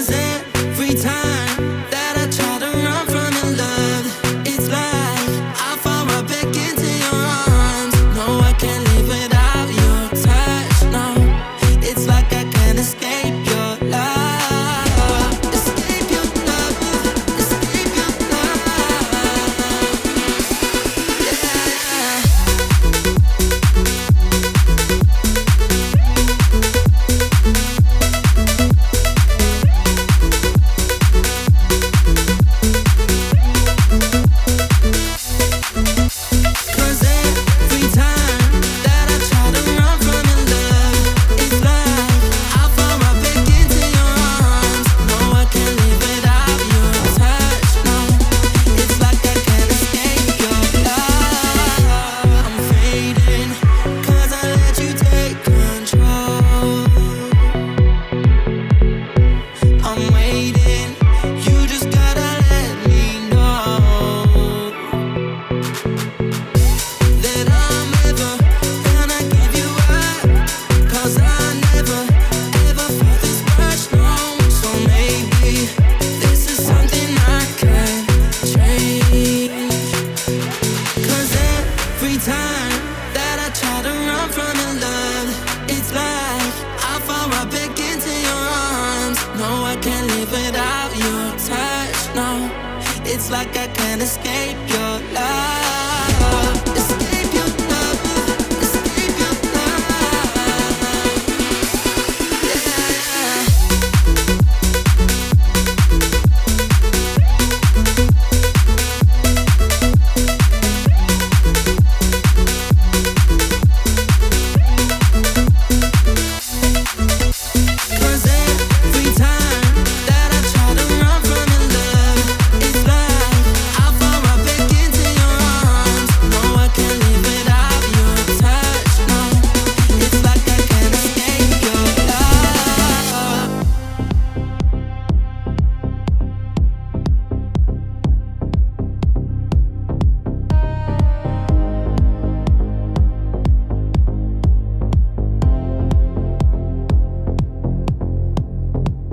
'Cause every time that I try to run from your love, it's like I fall right back into your arms. No, I can't live without your touch. No, it's like I can't escape your love. Escape your love. Escape your love. Yeah. It's like I can't escape your love. Escape your love. Escape your love. Yeah.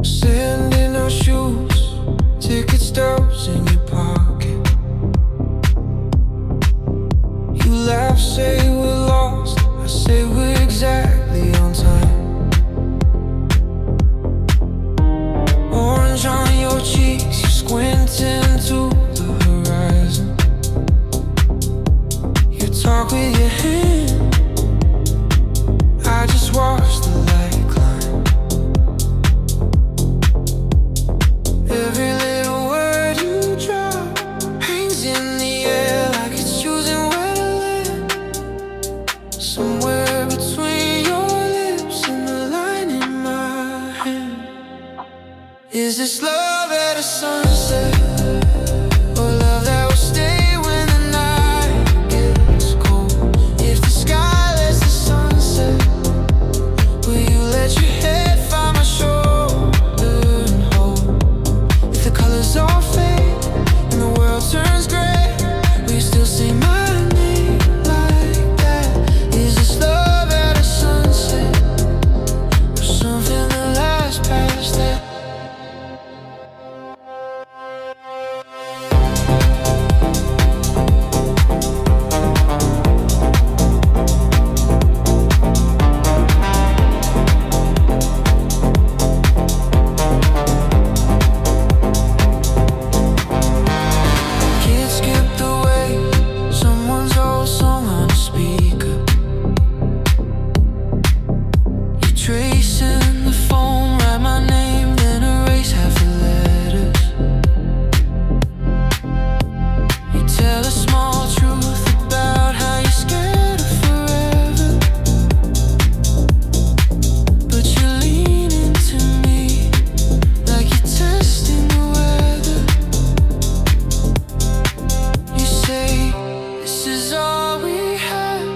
Sand in our shoes, ticket stubs in your pocket. You laugh, say we're lost, I say we're exactly on time. Orange on your cheeks, you squint into the horizon. You talk with your hand, I just watch the light climb. Every little word you drop hangs in the air like it's choosing where to land. Somewhere between your lips and the line in my hand. Is this love at a sunset? Or love that will stay when the night gets cold? If the sky lets the sun set, will you let your head find my shoulder and hold? If the colors all fade and the world turns gray, will you still say my name like that? Is this love at a sunset? Or something that lasts past that? Kids skip the way, someone's old song on a speaker. You're tracing the phone, write my name, then erase half the letters. You tell a small truth about how you're scared of forever, but you lean into me like you're testing the weather. You say, this is all we have.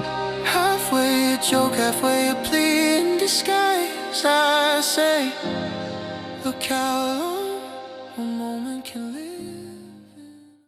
Halfway a joke, halfway a plea in disguise. I say, look how long